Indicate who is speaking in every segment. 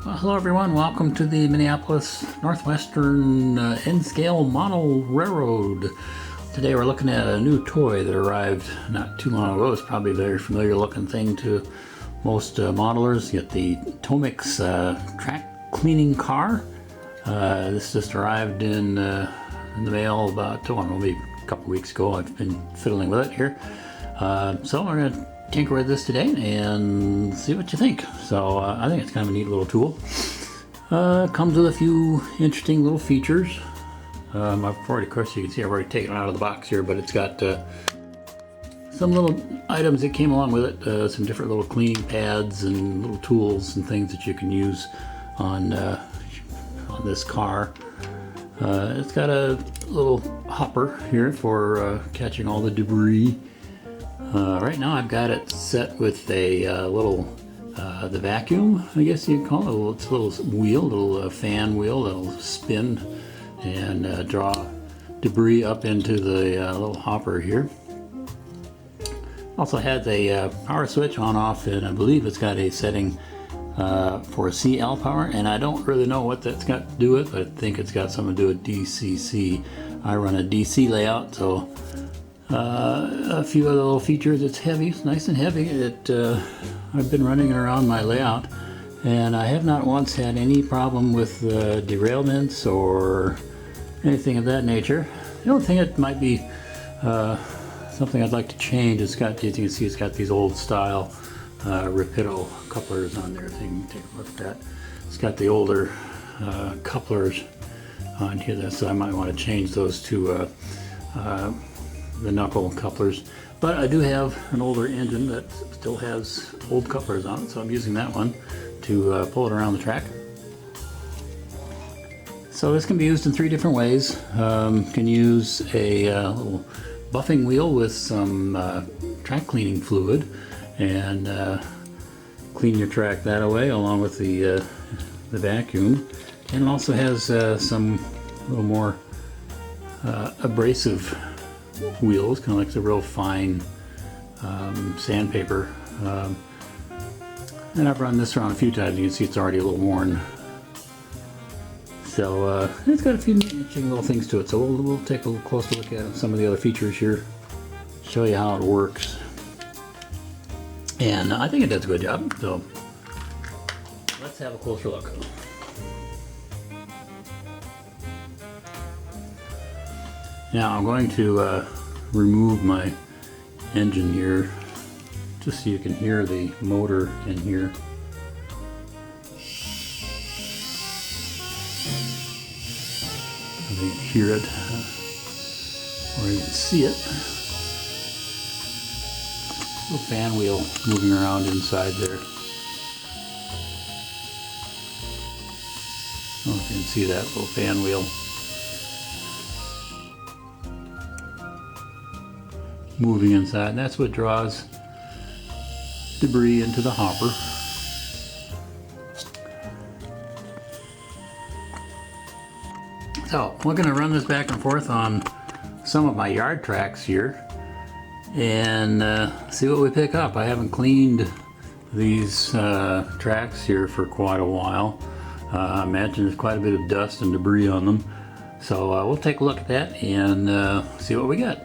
Speaker 1: Well, hello everyone, welcome to the Minneapolis Northwestern N-Scale Model Railroad. Today we're looking at a new toy that arrived not too long ago. It's probably a very familiar looking thing to most modelers. You get the Tomix Track Cleaning Car. This just arrived in the mail about, maybe a couple weeks ago. I've been fiddling with it here. So we're going to tinker with this today and see what you think. So I think it's kind of a neat little tool. Comes with a few interesting little features. I've already, of course, you can see I've already taken it out of the box here, but it's got some little items that came along with it. Some different little cleaning pads and little tools and things that you can use on this car. It's got a little hopper here for catching all the debris. Right now I've got it set with a little, the vacuum, I guess you'd call it. It's a little wheel, little fan wheel that'll spin and draw debris up into the little hopper here. Also has a power switch on off, and I believe it's got a setting for CL power, and I don't really know what that's got to do with, but I think it's got something to do with DCC. I run a DC layout, so a few other little features. It's heavy, it's nice and heavy. I've been running it around my layout, and I have not once had any problem with derailments or anything of that nature. The only thing it might be something I'd like to change. It's got, as you can see, it's got these old style Rapido couplers on there. So you can take a look at that. It's got the older couplers on here, so I might want to change those to the knuckle couplers. But I do have an older engine that still has old couplers on it, so I'm using that one to pull it around the track. So this can be used in three different ways. Can use a little buffing wheel with some track cleaning fluid and clean your track that way, along with the vacuum. And it also has some little more abrasive wheels, kind of like the real fine sandpaper. And I've run this around a few times. You can see it's already a little worn. So it's got a few interesting little things to it. So we'll take a little closer look at some of the other features here, show you how it works. And I think it does a good job. So let's have a closer look. Now I'm going to remove my engine here, just so you can hear the motor in here. You can hear it, or you can see it. Little fan wheel moving around inside there. I don't know if you can see that little fan wheel moving inside, and that's what draws debris into the hopper. So we're going to run this back and forth on some of my yard tracks here and see what we pick up. I haven't cleaned these tracks here for quite a while. I imagine there's quite a bit of dust and debris on them. So we'll take a look at that and see what we got.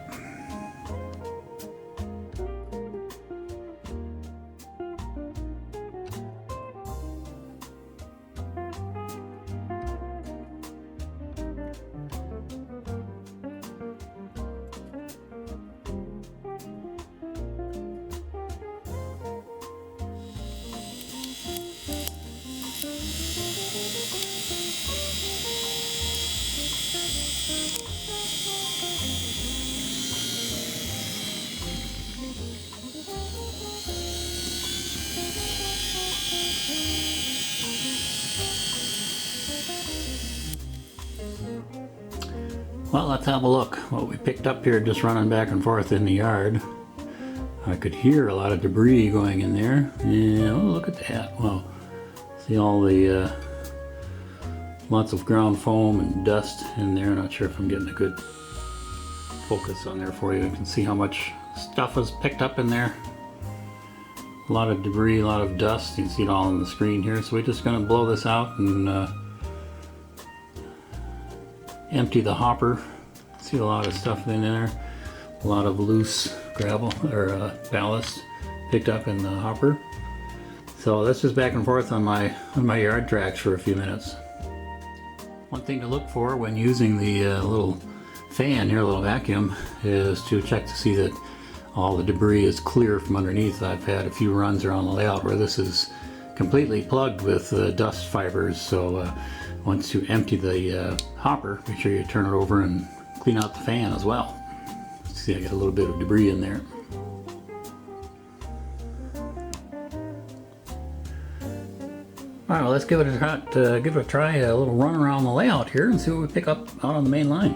Speaker 1: Well, let's have a look what we picked up here just running back and forth in the yard. I could hear a lot of debris going in there. Yeah, oh, look at that. Well, see all the lots of ground foam and dust in there. Not sure if I'm getting a good focus on there for you. You can see how much stuff was picked up in there. a lot of debris, a lot of dust. You can see it all on the screen here. So we're just going to blow this out and empty the hopper. See a lot of stuff in there. A lot of loose gravel or ballast picked up in the hopper. So that's just back and forth on my yard tracks for a few minutes. One thing to look for when using the little fan here, a little vacuum, is to check to see that all the debris is clear from underneath. I've had a few runs around the layout where this is completely plugged with dust fibers, so once you empty the hopper, make sure you turn it over and clean out the fan as well. See, I got a little bit of debris in there. Alright, well, let's give it a try, a little run around the layout here and see what we pick up out on the main line.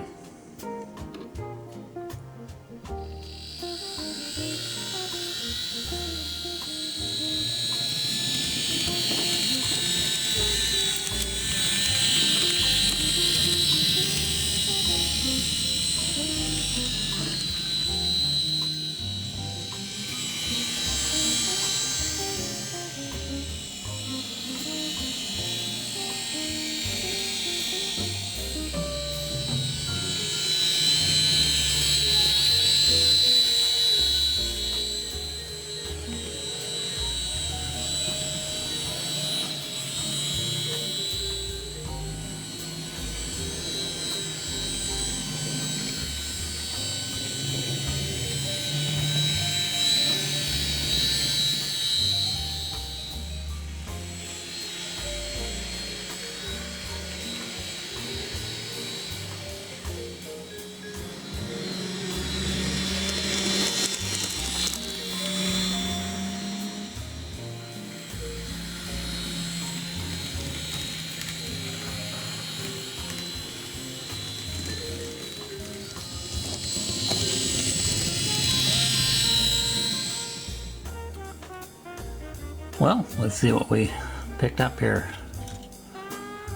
Speaker 1: Well, let's see what we picked up here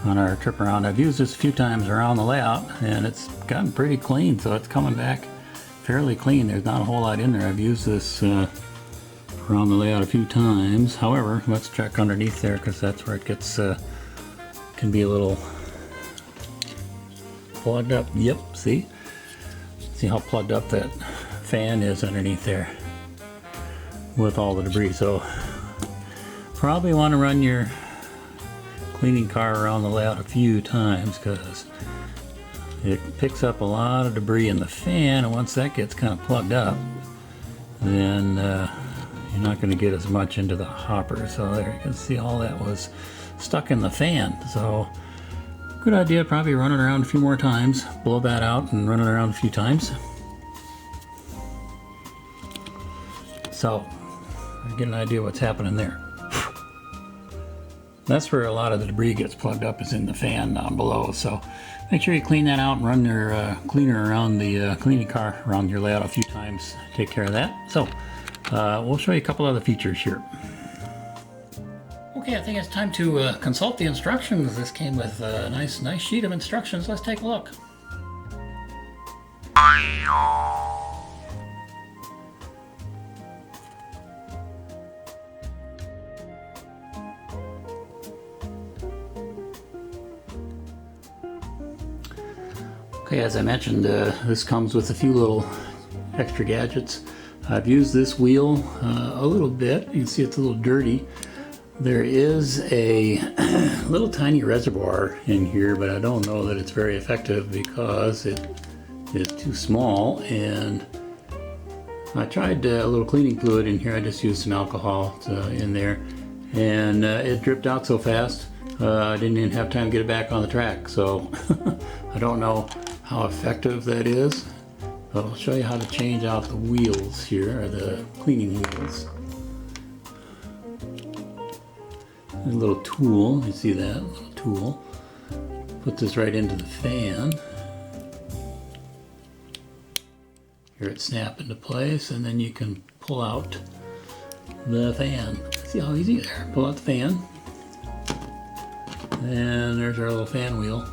Speaker 1: on our trip around. I've used this a few times around the layout and it's gotten pretty clean, so it's coming back fairly clean. There's not a whole lot in there. I've used this around the layout a few times. However, let's check underneath there because that's where it gets can be a little plugged up. Yep, see how plugged up that fan is underneath there with all the debris. So probably want to run your cleaning car around the layout a few times because it picks up a lot of debris in the fan, and once that gets kind of plugged up, then you're not going to get as much into the hopper. So there you can see all that was stuck in the fan. So good idea, probably run it around a few more times, blow that out and run it around a few times. So get an idea what's happening there. That's where a lot of the debris gets plugged up, is in the fan down below. So make sure you clean that out and run your cleaner around the cleaning car around your layout a few times. Take care of that. So we'll show you a couple other features here. Okay, I think it's time to consult the instructions. This came with a nice sheet of instructions. Let's take a look. Okay, as I mentioned, this comes with a few little extra gadgets. I've used this wheel a little bit. You can see it's a little dirty. There is a little tiny reservoir in here, but I don't know that it's very effective because it is too small. And I tried a little cleaning fluid in here. I just used some alcohol in there, and it dripped out so fast I didn't even have time to get it back on the track. So I don't know how effective that is, but I'll show you how to change out the wheels here, or the cleaning wheels. A little tool, you see that little tool? Put this right into the fan. Here it snaps into place, and then you can pull out the fan. See how easy there? Pull out the fan, and there's our little fan wheel.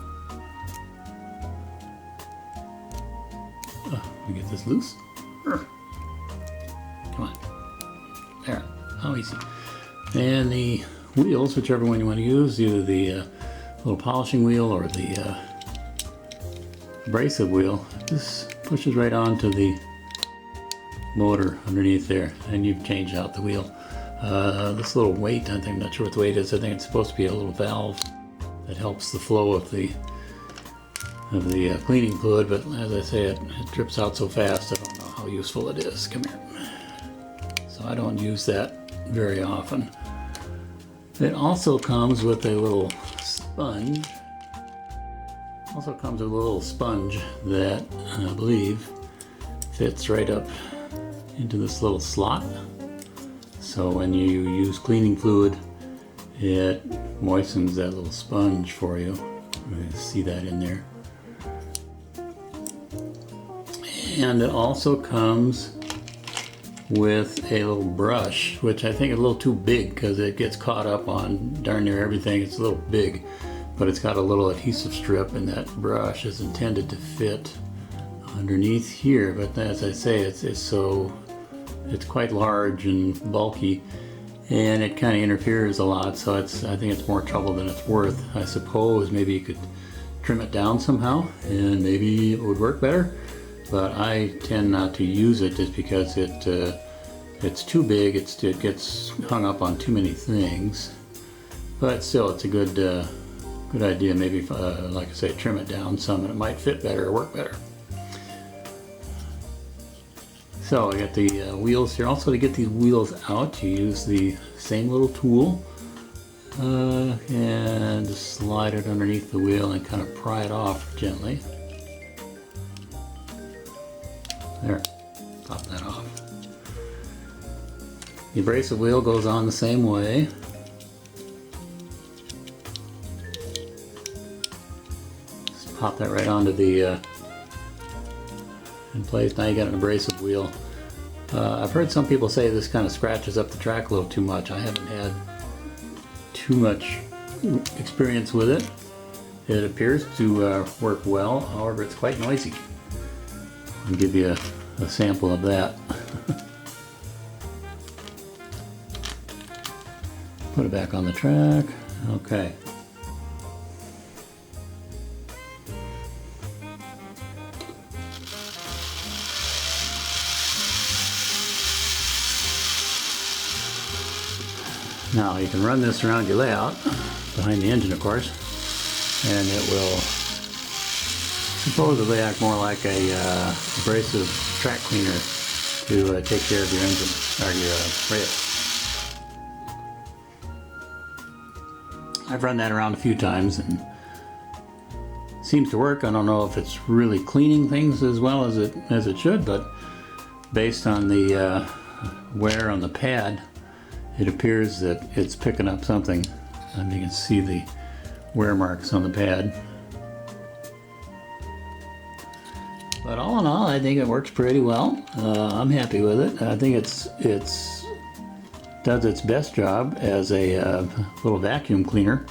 Speaker 1: Let me get this loose. Come on. There. how easy. And the wheels, whichever one you want to use, either the little polishing wheel or the abrasive wheel, this pushes right onto the motor underneath there, and you've changed out the wheel. This little weight, I'm not sure what the weight is. I think it's supposed to be a little valve that helps the flow of the cleaning fluid, but as I say, it drips out so fast I don't know how useful it is. Come here. So I don't use that very often. It also comes with a little sponge. That I believe fits right up into this little slot. So when you use cleaning fluid, it moistens that little sponge for you. You see that in there. And it also comes with a little brush, which I think is a little too big because it gets caught up on darn near everything. It's a little big, but it's got a little adhesive strip, and that brush is intended to fit underneath here. But as I say, it's quite large and bulky, and it kind of interferes a lot, so I think it's more trouble than it's worth. I suppose maybe you could trim it down somehow and maybe it would work better, but I tend not to use it just because it's too big. It gets hung up on too many things. But still, it's a good idea. Maybe like I say, trim it down some and it might fit better or work better. So I got the wheels here. Also, to get these wheels out, you use the same little tool and just slide it underneath the wheel and kind of pry it off gently. There, pop that off. The abrasive wheel goes on the same way. Just pop that right onto the in place. Now you got an abrasive wheel. I've heard some people say this kind of scratches up the track a little too much. I haven't had too much experience with it. It appears to work well, however it's quite noisy. I'll give you a sample of that. Put it back on the track. Okay. Now you can run this around your layout, behind the engine of course, and it will supposedly act more like a abrasive track cleaner to take care of your engine, or your rail. I've run that around a few times and it seems to work. I don't know if it's really cleaning things as well as it should, but based on the wear on the pad, it appears that it's picking up something. And you can see the wear marks on the pad. But all in all, I think it works pretty well. I'm happy with it. I think it does its best job as a little vacuum cleaner.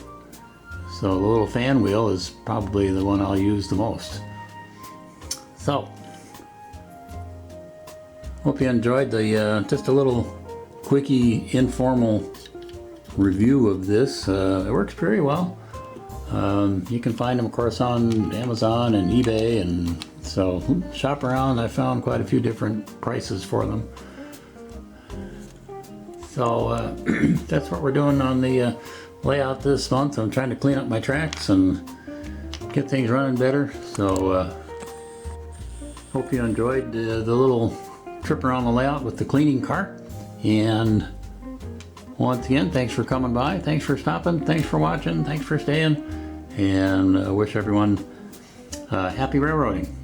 Speaker 1: So the little fan wheel is probably the one I'll use the most. So, hope you enjoyed the just a little quickie, informal review of this. It works pretty well. You can find them, of course, on Amazon and eBay, and so shop around. I found quite a few different prices for them. So that's what we're doing on the layout this month. I'm trying to clean up my tracks and get things running better. So hope you enjoyed the little trip around the layout with the cleaning car. And once again, thanks for coming by, thanks for stopping, thanks for watching, thanks for staying, and wish everyone happy railroading.